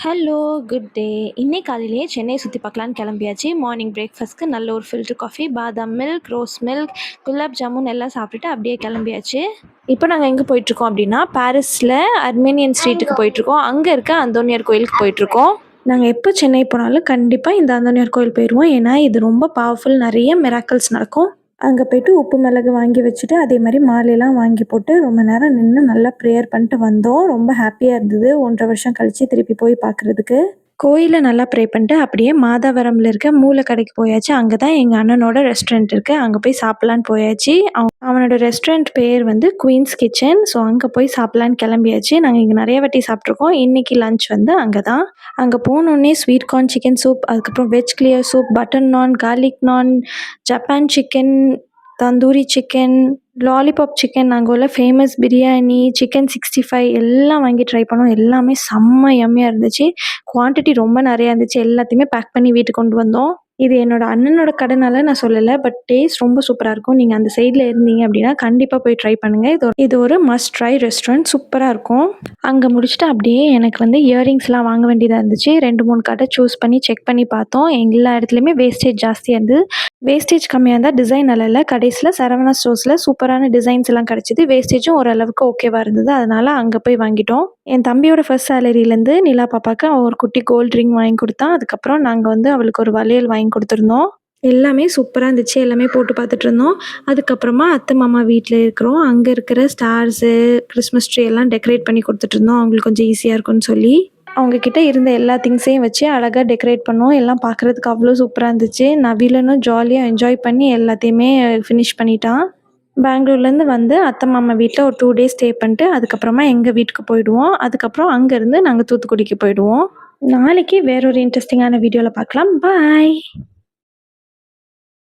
Hello, good day. இன்னைக்கு காலையிலேயே சென்னை சுற்றி பார்க்கலான்னு கிளம்பியாச்சு. மார்னிங் பிரேக்ஃபாஸ்ட்க்கு நல்ல ஒரு ஃபில்டர் காஃபி, பாதாம் milk, rose milk, gulab jamun எல்லாம் சாப்பிட்டுட்டு அப்படியே கிளம்பியாச்சு. இப்போ நாங்கள் எங்கே போயிட்டுருக்கோம் அப்படின்னா, பாரிஸில் அர்மேனியன் ஸ்ட்ரீட்டுக்கு போயிட்டுருக்கோம். அங்கே இருக்க அந்தோனியார் கோயிலுக்கு போயிட்டுருக்கோம். நாங்கள் எப்போ சென்னை போனாலும் கண்டிப்பாக இந்த அந்தோனியார் கோயில் போயிடுவோம். ஏன்னா இது ரொம்ப பவர்ஃபுல், நிறைய மிராக்கிள்ஸ் நடக்கும். அங்கே போய்ட்டு உப்பு மிளகு வாங்கி வச்சுட்டு அதே மாதிரி மாலையெல்லாம் வாங்கி போட்டு ரொம்ப நேரம் நின்று நல்லா ப்ரேயர் பண்ணிட்டு வந்தோம். ரொம்ப ஹாப்பியாக இருந்தது 1.5 வருஷம் கழித்து திருப்பி போய் பார்க்குறதுக்கு. கோயிலில் நல்லா ப்ரே பண்ணிட்டு அப்படியே மாதாவரமில் இருக்க மூளை கடைக்கு போயாச்சு. அங்கே தான் எங்கள் அண்ணனோட ரெஸ்டாரண்ட் இருக்குது. அங்கே போய் சாப்பிட்லான்னு போயாச்சு. அவனோட ரெஸ்டாரண்ட் பேர் வந்து குயின்ஸ் கிச்சன். ஸோ அங்கே போய் சாப்பிட்லான்னு கிளம்பியாச்சு. நாங்கள் இங்கே நிறைய வாட்டி சாப்பிட்ருக்கோம். இன்றைக்கி லஞ்ச் வந்து அங்கே தான். அங்கே போனோடனே ஸ்வீட் கார்ன் சிக்கன் சூப், அதுக்கப்புறம் வெஜ் கிளியர் சூப், பட்டர் நான், கார்லிக் நான், Japan chicken, tandoori chicken, lollipop chicken, அங்கே உள்ள ஃபேமஸ் பிரியாணி, சிக்கன் 65 எல்லாம் வாங்கி ட்ரை பண்ணோம். எல்லாமே செம்ம யம்மியாக இருந்துச்சு. குவான்டிட்டி ரொம்ப நிறையா இருந்துச்சு. எல்லாத்தையுமே பேக் பண்ணி வீட்டுக்கு கொண்டு வந்தோம். இது என்னோட அண்ணனோட கடைனால நான் சொல்லலை, பட் டேஸ்ட் ரொம்ப சூப்பராக இருக்கும். நீங்கள் அந்த சைடில் இருந்தீங்க அப்படின்னா கண்டிப்பாக போய் ட்ரை பண்ணுங்கள். இது ஒரு மஸ்ட் ட்ரை ரெஸ்டாரண்ட், சூப்பராக இருக்கும். அங்கே முடிச்சுட்டு அப்படியே எனக்கு வந்து இயரிங்ஸ்லாம் வாங்க வேண்டியதாக இருந்துச்சு. 2-3 கடை சூஸ் பண்ணி செக் பண்ணி பார்த்தோம். எல்லா இடத்துலையுமே வேஸ்டேஜ் ஜாஸ்தியாக இருந்தது. வேஸ்டேஜ் கம்மியாக இருந்தால் டிசைன் நல்லா இல்லை. கடைசியில் சரவணா ஸ்டோர்ஸில் சூப்பரான டிசைன்ஸ் எல்லாம் கிடச்சிது. வேஸ்டேஜும் ஓரளவுக்கு ஓகேவாக இருந்தது. அதனால் அங்கே போய் வாங்கிட்டோம். என் தம்பியோட ஃபர்ஸ்ட் சேலரியிலேருந்து நிலா பாப்பாவுக்கு அவன் ஒரு குட்டி கோல்ட் ரிங் வாங்கி கொடுத்தான். அதுக்கப்புறம் நாங்கள் வந்து அவளுக்கு ஒரு வளையல் வாங்கி கொடுத்துருந்தோம். எல்லாமே சூப்பராக இருந்துச்சு. எல்லாமே போட்டு பார்த்துட்டு இருந்தோம். அதுக்கப்புறமா அத்தை மாமா வீட்டில் இருக்கிறோம். அங்கே இருக்கிற ஸ்டார்ஸு, கிறிஸ்மஸ் ட்ரீ எல்லாம் டெக்கரேட் பண்ணி கொடுத்துட்ருந்தோம். அவங்களுக்கு கொஞ்சம் ஈஸியாக இருக்கும்னு சொல்லி அவங்கக்கிட்ட இருந்த எல்லா திங்ஸையும் வச்சு அழகாக டெக்கரேட் பண்ணோம். எல்லாம் பார்க்குறதுக்கு அவ்வளோ சூப்பராக இருந்துச்சு. நவீலனும் ஜாலியாக என்ஜாய் பண்ணி எல்லாத்தையுமே ஃபினிஷ் பண்ணிட்டான். பெங்களூர்லேருந்து வந்து அத்தை மாமா வீட்டில் ஒரு 2 டேஸ் ஸ்டே பண்ணிட்டு அதுக்கப்புறமா எங்கள் வீட்டுக்கு போயிடுவோம். அதுக்கப்புறம் அங்கேருந்து நாங்கள் தூத்துக்குடிக்கு போயிடுவோம். நாளைக்கு வேறொரு இன்ட்ரெஸ்டிங்கான வீடியோவில் பார்க்கலாம். பாய்.